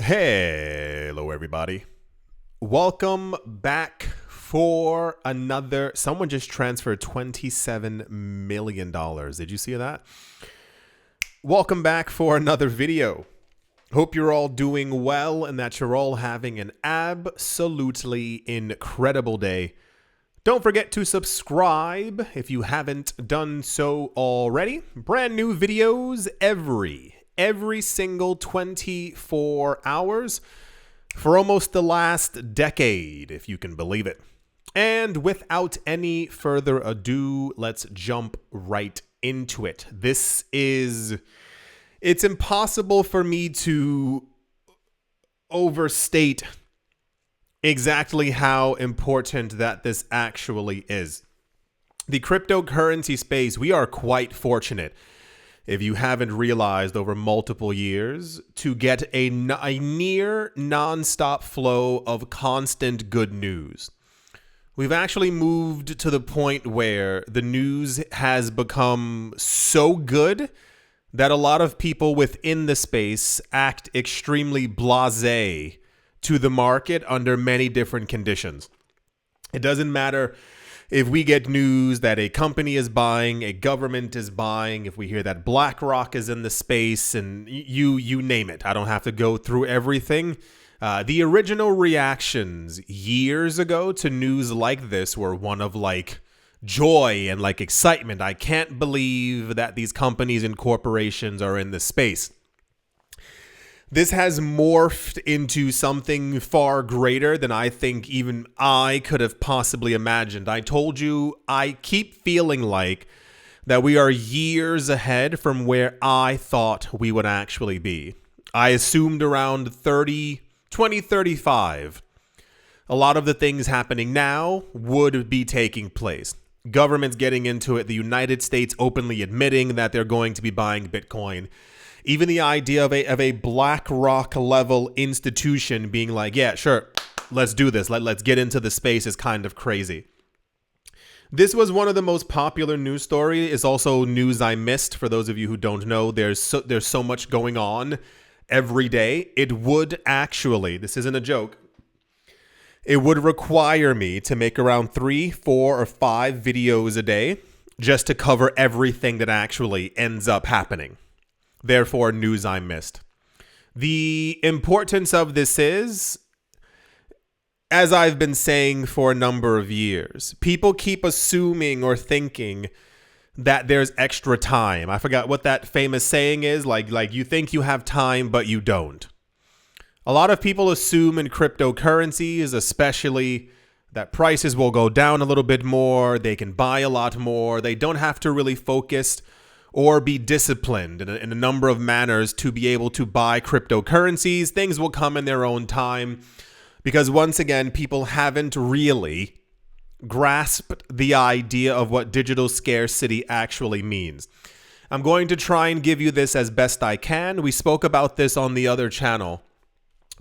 Hello, everybody. Welcome back for another. Someone just transferred $27 million. Did you see that? Welcome back for another video. Hope you're all doing well and that you're all having an absolutely incredible day. Don't forget to subscribe if you haven't done so already. Brand new videos every single 24 hours for almost the last decade, if you can believe it. And without any further ado, let's jump right into it. It's impossible for me to overstate exactly how important that this actually is. The cryptocurrency space, we are quite fortunate, if you haven't realized over multiple years, to get a near nonstop flow of constant good news. We've actually moved to the point where the news has become so good that a lot of people within the space act extremely blasé to the market under many different conditions. It doesn't matter if we get news that a company is buying, a government is buying, if we hear that BlackRock is in the space, and you name it. I don't have to go through everything. The original reactions years ago to news like this were one of joy and excitement. I can't believe that these companies and corporations are in this space. This has morphed into something far greater than I think even I could have possibly imagined. I told you, I keep feeling like that we are years ahead from where I thought we would actually be. I assumed around 2035, a lot of the things happening now would be taking place. Governments getting into it, the United States openly admitting that they're going to be buying Bitcoin. Even the idea of a BlackRock level institution being like, yeah, sure, let's do this. Let's get into the space is kind of crazy. This was one of the most popular news stories. It's also news I missed. For those of you who don't know, there's so much going on every day. It would actually, this isn't a joke, it would require me to make around 3, 4, or 5 videos a day just to cover everything that actually ends up happening. Therefore, news I missed. The importance of this is, as I've been saying for a number of years, people keep assuming or thinking that there's extra time. I forgot what that famous saying is, like you think you have time, but you don't. A lot of people assume in cryptocurrencies, especially, that prices will go down a little bit more, they can buy a lot more, they don't have to really focus or be disciplined in a number of manners to be able to buy cryptocurrencies. Things will come in their own time because, once again, people haven't really grasped the idea of what digital scarcity actually means. I'm going to try and give you this as best I can. We spoke about this on the other channel,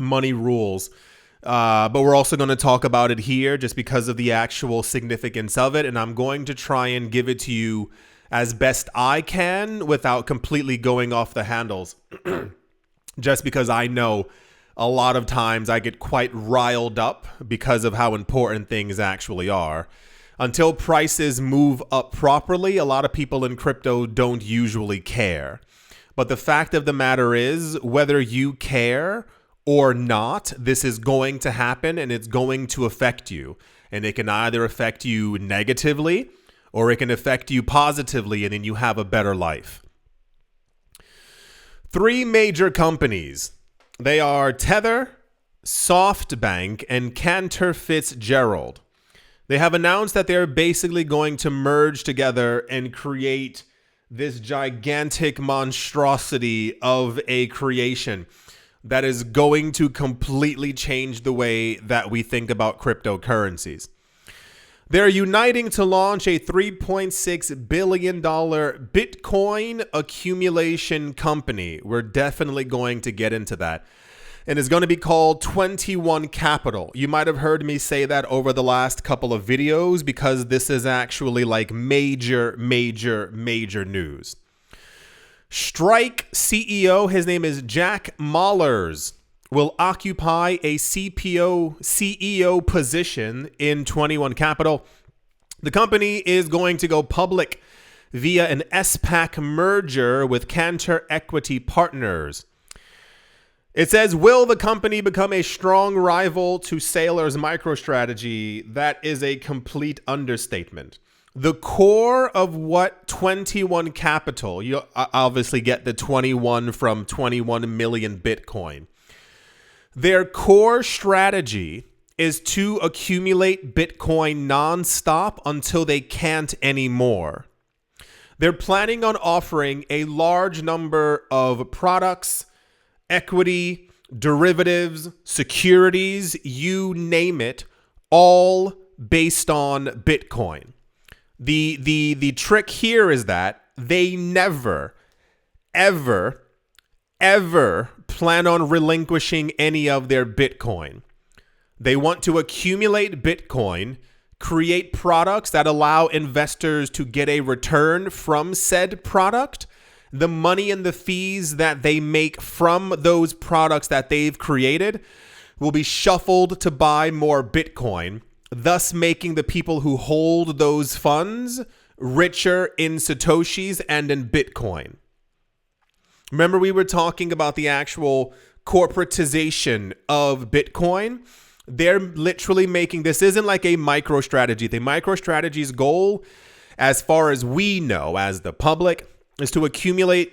Money Rules, but we're also going to talk about it here just because of the actual significance of it, and I'm going to try and give it to you as best I can without completely going off the handles. Just because I know a lot of times I get quite riled up because of how important things actually are. Until prices move up properly, a lot of people in crypto don't usually care. But the fact of the matter is, whether you care or not, this is going to happen and it's going to affect you. And it can either affect you negatively or it can affect you positively, and then you have a better life. 3 major companies. They are Tether, SoftBank, and Cantor Fitzgerald. They have announced that they're basically going to merge together and create this gigantic monstrosity of a creation that is going to completely change the way that we think about cryptocurrencies. They're uniting to launch a $3.6 billion Bitcoin accumulation company. We're definitely going to get into that. And it's going to be called 21 Capital. You might have heard me say that over the last couple of videos because this is actually major news. Strike CEO, his name is Jack Mallers, will occupy a CEO position in 21 Capital. The company is going to go public via an SPAC merger with Cantor Equity Partners. It says, will the company become a strong rival to Saylor's MicroStrategy? That is a complete understatement. The core of what 21 Capital, you obviously get the 21 from 21 million Bitcoin. Their core strategy is to accumulate Bitcoin nonstop until they can't anymore. They're planning on offering a large number of products, equity, derivatives, securities, you name it, all based on Bitcoin. The trick here is that they never, ever plan on relinquishing any of their Bitcoin. They want to accumulate Bitcoin, create products that allow investors to get a return from said product. The money and the fees that they make from those products that they've created will be shuffled to buy more Bitcoin, thus making the people who hold those funds richer in Satoshis and in Bitcoin. Remember, we were talking about the actual corporatization of Bitcoin. They're literally making, this isn't like a MicroStrategy. The MicroStrategy's goal, as far as we know, as the public, is to accumulate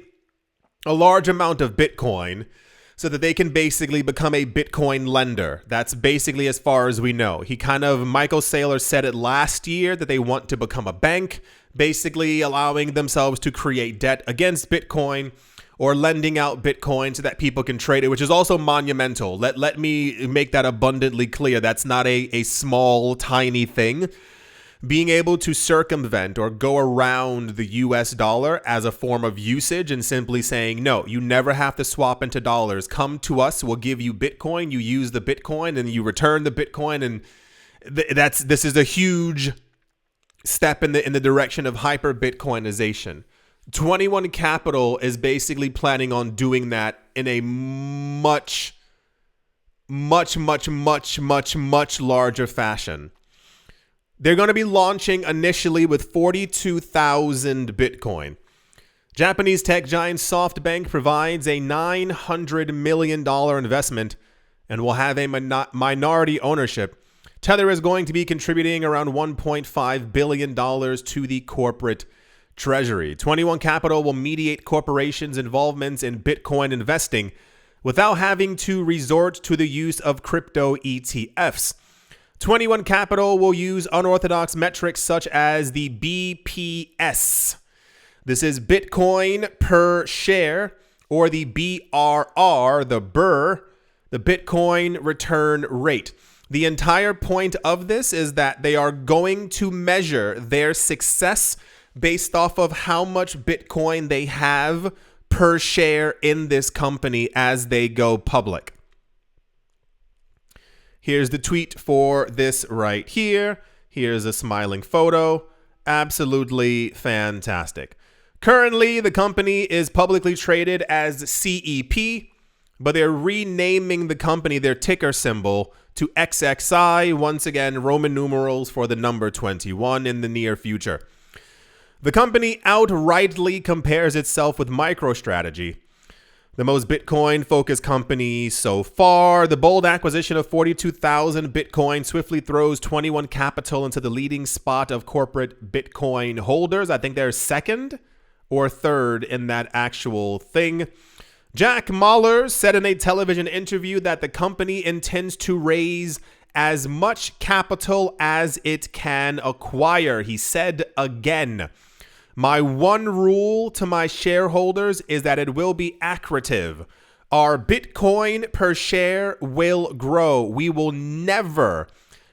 a large amount of Bitcoin so that they can basically become a Bitcoin lender. That's basically as far as we know. Michael Saylor said it last year that they want to become a bank, basically allowing themselves to create debt against Bitcoin or lending out Bitcoin so that people can trade it, which is also monumental. Let me make that abundantly clear. That's not a small, tiny thing. Being able to circumvent or go around the US dollar as a form of usage and simply saying, no, you never have to swap into dollars. Come to us, we'll give you Bitcoin. You use the Bitcoin and you return the Bitcoin. And this is a huge step in the direction of hyper Bitcoinization. 21 Capital is basically planning on doing that in a much larger fashion. They're going to be launching initially with 42,000 Bitcoin. Japanese tech giant SoftBank provides a $900 million investment and will have a minority ownership. Tether is going to be contributing around $1.5 billion to the corporate treasury. 21 Capital will mediate corporations' involvements in Bitcoin investing without having to resort to the use of crypto ETFs. 21 Capital will use unorthodox metrics such as the BPS. This is Bitcoin per share, or the BRR, the BRR, the Bitcoin return rate. The entire point of this is that they are going to measure their success based off of how much Bitcoin they have per share in this company as they go public. Here's the tweet for this right here. Here's a smiling photo. Absolutely fantastic. Currently, the company is publicly traded as CEP, but they're renaming the company, their ticker symbol, to XXI. Once again, Roman numerals for the number 21 in the near future. The company outrightly compares itself with MicroStrategy, the most Bitcoin-focused company so far. The bold acquisition of 42,000 Bitcoin swiftly throws 21 Capital into the leading spot of corporate Bitcoin holders. I think they're second or third in that actual thing. Jack Mahler said in a television interview that the company intends to raise as much capital as it can acquire. He said again, "My one rule to my shareholders is that it will be accretive. Our Bitcoin per share will grow. We will never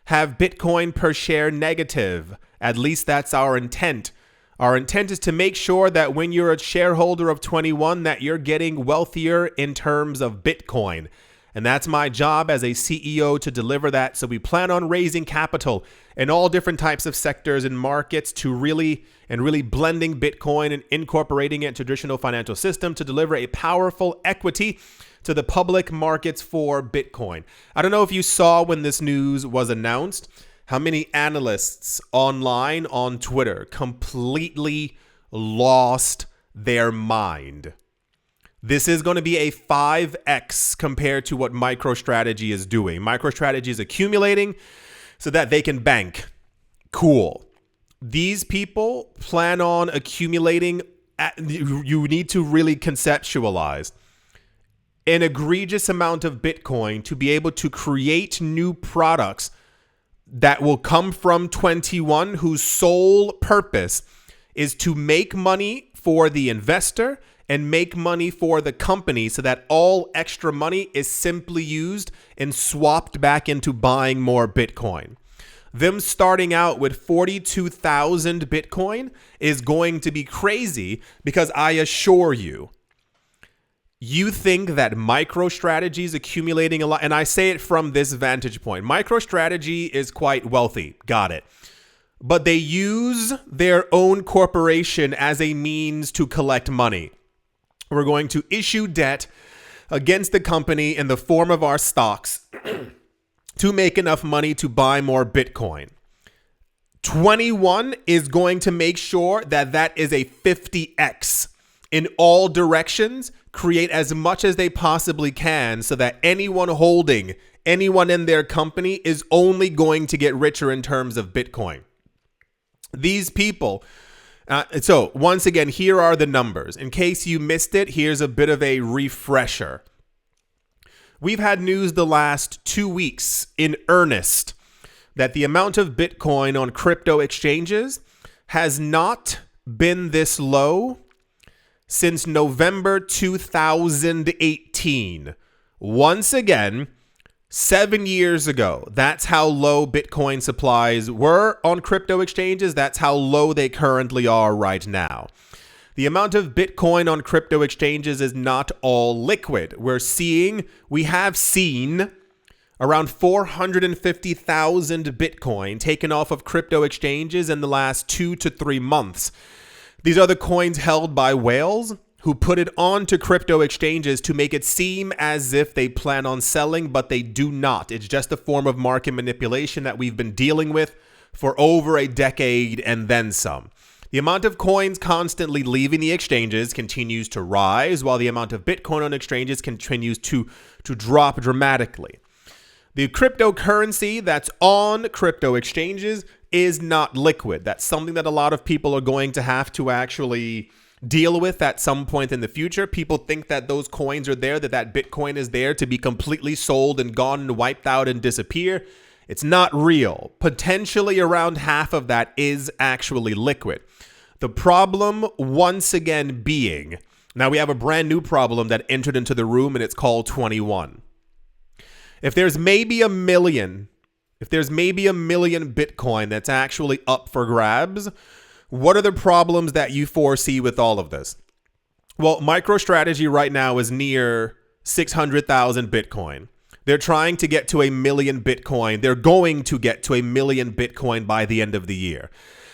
have Bitcoin per share negative. At least that's our intent. Our intent is to make sure that when you're a shareholder of 21, that you're getting wealthier in terms of Bitcoin. And that's my job as a CEO to deliver that. So we plan on raising capital in all different types of sectors and markets to really blending Bitcoin and incorporating it into traditional financial system to deliver a powerful equity to the public markets for Bitcoin. I don't know if you saw when this news was announced, how many analysts online on Twitter completely lost their mind. This is going to be a 5x compared to what MicroStrategy is doing. MicroStrategy is accumulating so that they can bank. Cool. These people plan on accumulating. You need to really conceptualize an egregious amount of Bitcoin to be able to create new products that will come from 21, whose sole purpose is to make money for the investor and make money for the company so that all extra money is simply used and swapped back into buying more Bitcoin. Them starting out with 42,000 Bitcoin is going to be crazy because I assure you, you think that MicroStrategy is accumulating a lot. And I say it from this vantage point. MicroStrategy is quite wealthy. Got it. But they use their own corporation as a means to collect money. We're going to issue debt against the company in the form of our stocks to make enough money to buy more Bitcoin. 21 is going to make sure that that is a 50x in all directions, create as much as they possibly can so that anyone holding anyone in their company is only going to get richer in terms of Bitcoin. These people, so once again, here are the numbers. In case you missed it, here's a bit of a refresher. We've had news the last 2 weeks in earnest that the amount of Bitcoin on crypto exchanges has not been this low since November 2018. Once again, 7 years ago, that's how low Bitcoin supplies were on crypto exchanges. That's how low they currently are right now. The amount of Bitcoin on crypto exchanges is not all liquid. We have seen around 450,000 Bitcoin taken off of crypto exchanges in the last 2 to 3 months. These are the coins held by whales who put it onto crypto exchanges to make it seem as if they plan on selling, but they do not. It's just a form of market manipulation that we've been dealing with for over a decade and then some. The amount of coins constantly leaving the exchanges continues to rise, while the amount of Bitcoin on exchanges continues to drop dramatically. The cryptocurrency that's on crypto exchanges is not liquid. That's something that a lot of people are going to have to actually deal with at some point in the future. People think that those coins are there, that Bitcoin is there to be completely sold and gone and wiped out and disappear. It's not real. Potentially around half of that is actually liquid. The problem, once again, being, now we have a brand new problem that entered into the room, and it's called 21. If there's maybe a million Bitcoin that's actually up for grabs, what are the problems that you foresee with all of this? Well, MicroStrategy right now is near 600,000 Bitcoin. They're trying to get to 1 million Bitcoin. They're going to get to 1 million Bitcoin by the end of the year.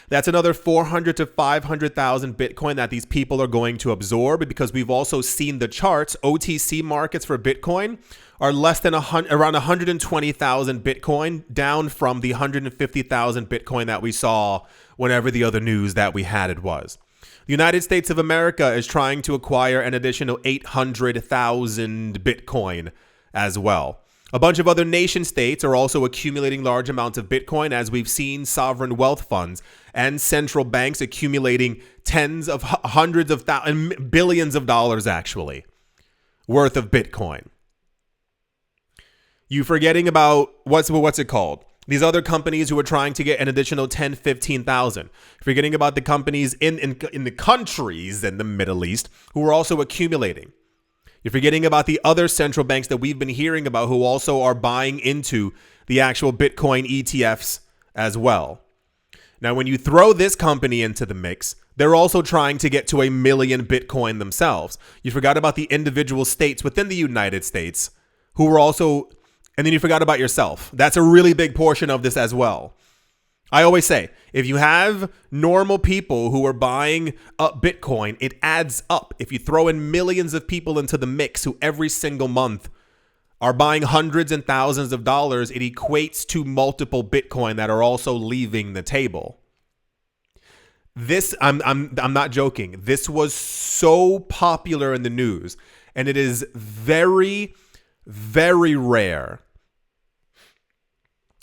That's another 400 to 500,000 Bitcoin that these people are going to absorb, because we've also seen the charts. OTC markets for Bitcoin are less than around 120,000 Bitcoin, down from the 150,000 Bitcoin that we saw whenever the other news that we had it was. The United States of America is trying to acquire an additional 800,000 Bitcoin as well. A bunch of other nation states are also accumulating large amounts of Bitcoin, as we've seen sovereign wealth funds and central banks accumulating tens of hundreds of thousands, billions of dollars actually worth of Bitcoin. You forgetting about what's it called? These other companies who are trying to get an additional 10, 15,000. Forgetting about the companies in the countries in the Middle East who are also accumulating. You're forgetting about the other central banks that we've been hearing about who also are buying into the actual Bitcoin ETFs as well. Now, when you throw this company into the mix, they're also trying to get to 1 million Bitcoin themselves. You forgot about the individual states within the United States who were also, and then you forgot about yourself. That's a really big portion of this as well. I always say, if you have normal people who are buying up Bitcoin, it adds up. If you throw in millions of people into the mix who every single month are buying hundreds and thousands of dollars, it equates to multiple Bitcoin that are also leaving the table. This, I'm not joking. This was so popular in the news, and it is very, very rare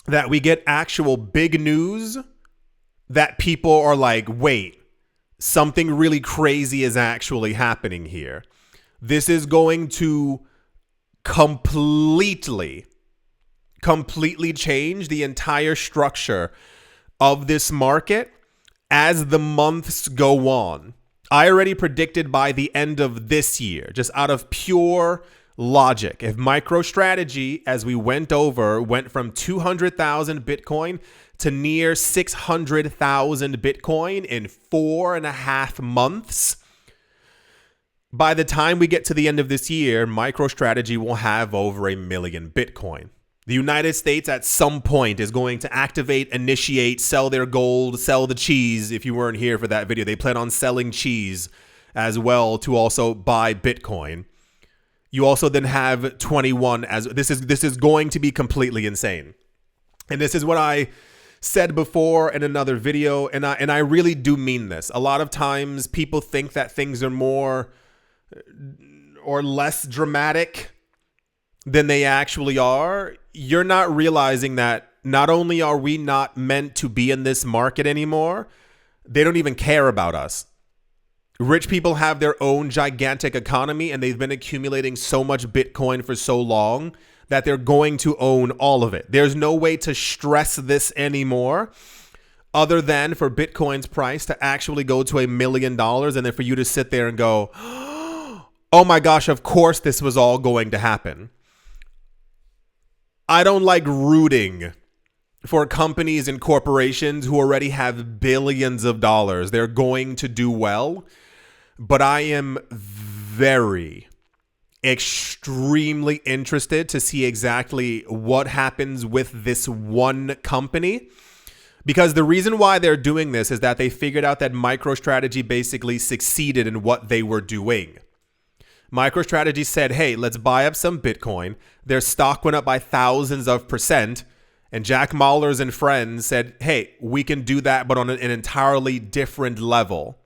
that we get actual big news that people are like, wait, something really crazy is actually happening here. This is going to completely change the entire structure of this market as the months go on. I already predicted by the end of this year, just out of pure logic, if MicroStrategy, as we went over, went from 200,000 Bitcoin to near 600,000 Bitcoin in 4.5 months, by the time we get to the end of this year, MicroStrategy will have over 1 million Bitcoin. The United States at some point is going to activate, initiate, sell their gold, sell the cheese. If you weren't here for that video, they plan on selling cheese as well to also buy Bitcoin. You also then have 21 as this is going to be completely insane. And this is what I said before in another video, and I really do mean this. A lot of times people think that things are more or less dramatic than they actually are. You're not realizing that not only are we not meant to be in this market anymore, they don't even care about us. Rich people have their own gigantic economy, and they've been accumulating so much Bitcoin for so long that they're going to own all of it. There's no way to stress this anymore other than for Bitcoin's price to actually go to $1 million, and then for you to sit there and go, oh my gosh, of course this was all going to happen. I don't like rooting for companies and corporations who already have billions of dollars. They're going to do well. But I am extremely interested to see exactly what happens with this one company. Because the reason why they're doing this is that they figured out that MicroStrategy basically succeeded in what they were doing. MicroStrategy said, hey, let's buy up some Bitcoin. Their stock went up by thousands of %. And Jack Mallers and friends said, hey, we can do that, but on an entirely different level.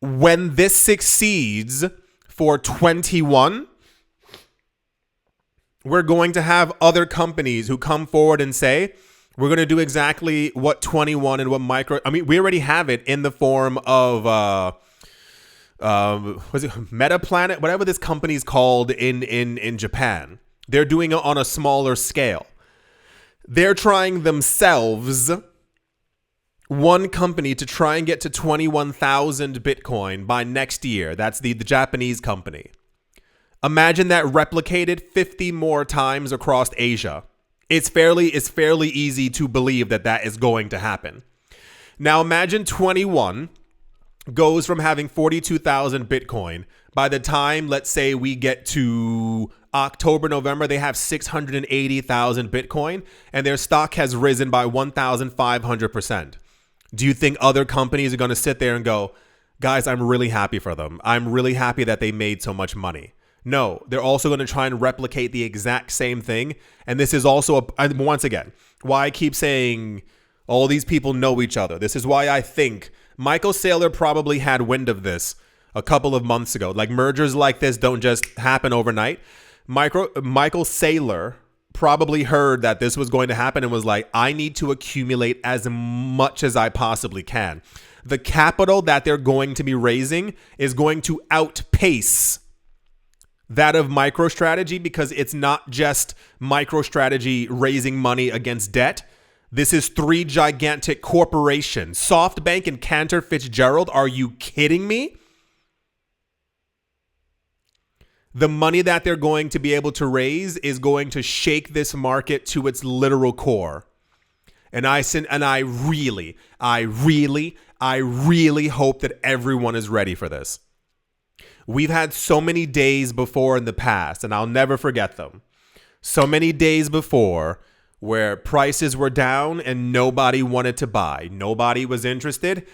When this succeeds for 21, we're going to have other companies who come forward and say, we're going to do exactly what 21 and what we already have it in the form of, was it MetaPlanet? Whatever this company's called in Japan. They're doing it on a smaller scale. They're trying themselves, one company, to try and get to 21,000 Bitcoin by next year. That's the Japanese company. Imagine that replicated 50 more times across Asia. It's fairly easy to believe that that is going to happen. Now imagine 21 goes from having 42,000 Bitcoin. By the time, let's say, we get to October, November, they have 680,000 Bitcoin, and their stock has risen by 1,500%. Do you think other companies are going to sit there and go, guys, I'm really happy for them. I'm really happy that they made so much money. No, they're also going to try and replicate the exact same thing. And this is also, once again, why I keep saying all these people know each other. This is why I think Michael Saylor probably had wind of this a couple of months ago. Like, mergers like this don't just happen overnight. Michael Saylor probably heard that this was going to happen and was like, I need to accumulate as much as I possibly can. The capital that they're going to be raising is going to outpace that of MicroStrategy, because it's not just MicroStrategy raising money against debt. This is 3 gigantic corporations. SoftBank and Cantor Fitzgerald. Are you kidding me? The money that they're going to be able to raise is going to shake this market to its literal core. And I really hope that everyone is ready for this. We've had so many days before in the past, and I'll never forget them. So many days before where prices were down and nobody wanted to buy. Nobody was interested.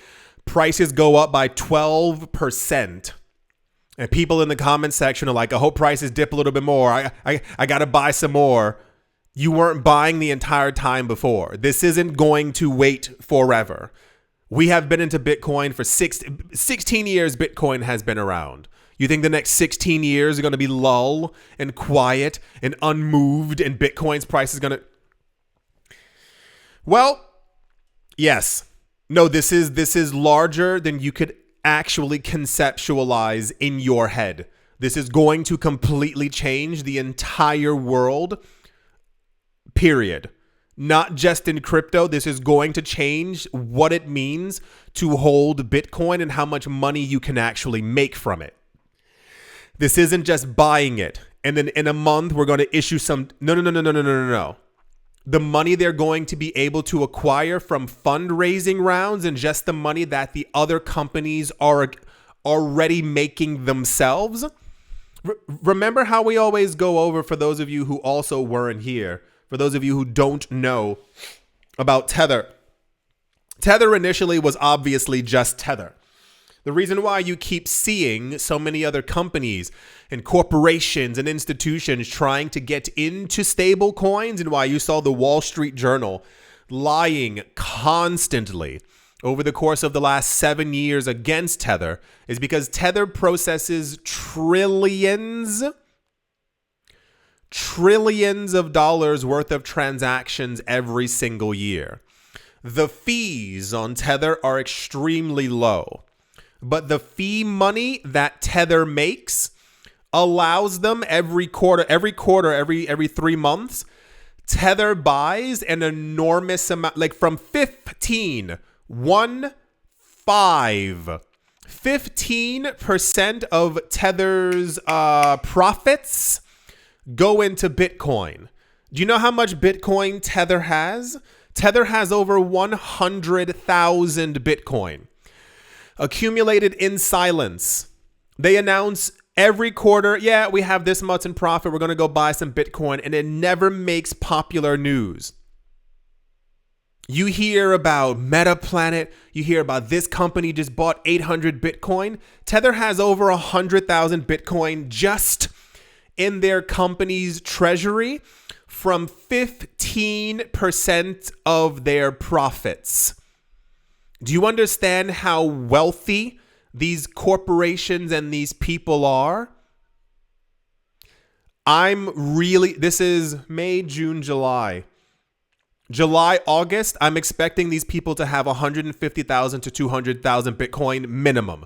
Prices go up by 12%. And people in the comment section are like, I hope prices dip a little bit more. I got to buy some more. You weren't buying the entire time before. This isn't going to wait forever. We have been into Bitcoin for 16 years. Bitcoin has been around. You think the next 16 years are going to be lull and quiet and unmoved and Bitcoin's price is going to... Well, yes. No, this is larger than you could actually conceptualize in your head. This is going to completely change the entire world, period. Not just in crypto. This is going to change what it means to hold Bitcoin and how much money you can actually make from it. This isn't just buying it and then in a month we're going to issue some... No. The money they're going to be able to acquire from fundraising rounds and just the money that the other companies are already making themselves. Remember how we always go over, for those of you who also weren't here, for those of you who don't know about Tether. Tether initially was obviously just Tether. The reason why you keep seeing so many other companies and corporations and institutions trying to get into stable coins, and why you saw the Wall Street Journal lying constantly over the course of the last 7 years against Tether, is because Tether processes trillions of dollars worth of transactions every single year. The fees on Tether are extremely low. But the fee money that Tether makes allows them every 3 months, Tether buys an enormous amount, like from 15% of Tether's profits go into Bitcoin. Do you know how much Bitcoin Tether has? Tether has over 100,000 Bitcoin. Accumulated in silence. They announce every quarter, yeah, we have this much in profit, we're going to go buy some Bitcoin, and it never makes popular news. You hear about MetaPlanet, you hear about this company just bought 800 Bitcoin. Tether has over 100,000 Bitcoin just in their company's treasury from 15% of their profits. Do you understand how wealthy these corporations and these people are? This is May, June, July. August, I'm expecting these people to have 150,000 to 200,000 Bitcoin minimum.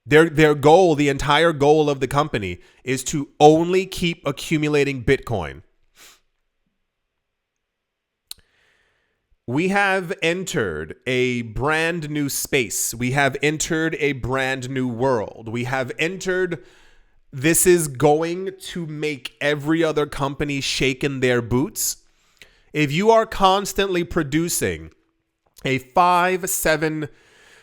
Their goal, the entire goal of the company, is to only keep accumulating Bitcoin. We have entered a brand new space. We have entered a brand new world. This is going to make every other company shake in their boots. If you are constantly producing a 5, 7,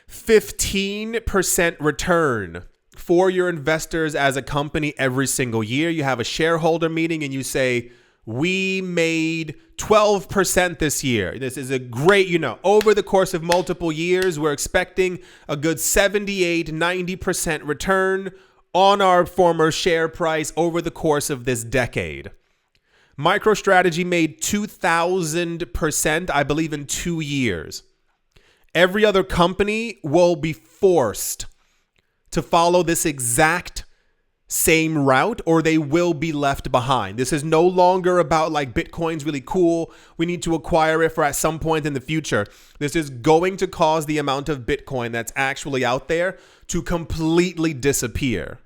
15% return for your investors as a company every single year, you have a shareholder meeting and you say, we made 12% this year. This is a great, over the course of multiple years, we're expecting a good 78, 90% return on our former share price over the course of this decade. MicroStrategy made 2,000%, I believe, in 2 years. Every other company will be forced to follow this exact same route, or they will be left behind. This is no longer about like Bitcoin's really cool, we need to acquire it for at some point in the future. This is going to cause the amount of Bitcoin that's actually out there to completely disappear.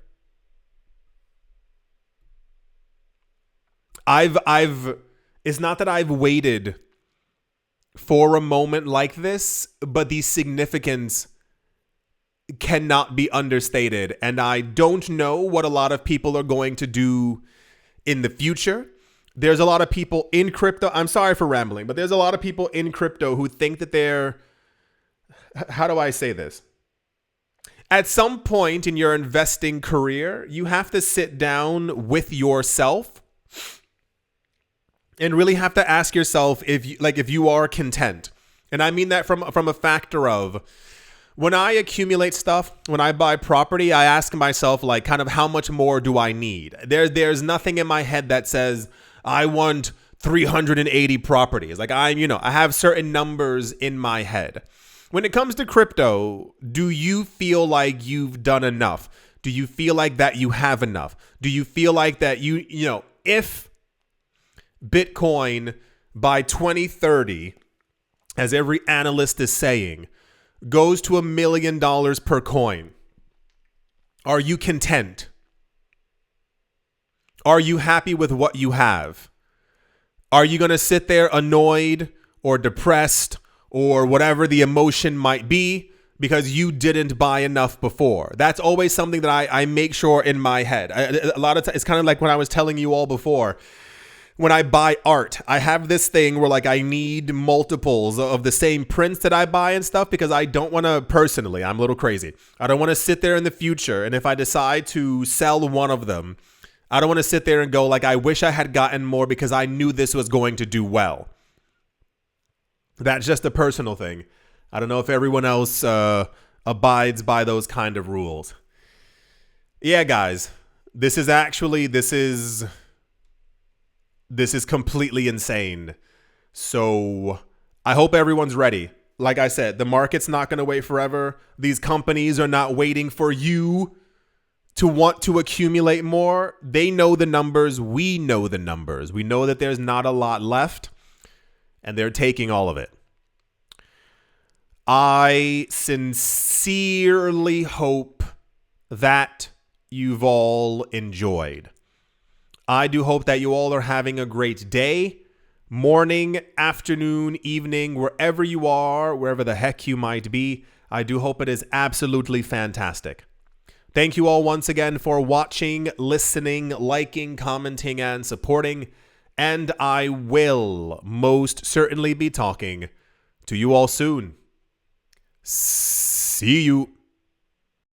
It's not that I've waited for a moment like this, but the significance cannot be understated. And I don't know what a lot of people are going to do in the future. There's a lot of people in crypto. I'm sorry for rambling, but there's a lot of people in crypto who think that how do I say this? At some point in your investing career, you have to sit down with yourself and really have to ask yourself if you are content. And I mean that from a factor of, when I accumulate stuff, when I buy property, I ask myself, like, kind of how much more do I need? There's nothing in my head that says I want 380 properties. Like, I have certain numbers in my head. When it comes to crypto, do you feel like you've done enough? Do you feel like that you have enough? Do you feel like that if Bitcoin by 2030, as every analyst is saying, goes to $1 million per coin, are you content? Are you happy with what you have? Are you going to sit there annoyed or depressed or whatever the emotion might be because you didn't buy enough before? That's always something that I make sure in my head. A lot of times, it's kind of like when I was telling you all before, when I buy art, I have this thing where, like, I need multiples of the same prints that I buy and stuff, because I don't want to, personally, I'm a little crazy. I don't want to sit there in the future, and if I decide to sell one of them, I don't want to sit there and go, like, I wish I had gotten more because I knew this was going to do well. That's just a personal thing. I don't know if everyone else abides by those kind of rules. Yeah, guys, this is completely insane. So I hope everyone's ready. Like I said, the market's not going to wait forever. These companies are not waiting for you to want to accumulate more. They know the numbers. We know the numbers. We know that there's not a lot left, and they're taking all of it. I sincerely hope that you've all enjoyed. I do hope that you all are having a great day, morning, afternoon, evening, wherever you are, wherever the heck you might be. I do hope it is absolutely fantastic. Thank you all once again for watching, listening, liking, commenting, and supporting. And I will most certainly be talking to you all soon. See you.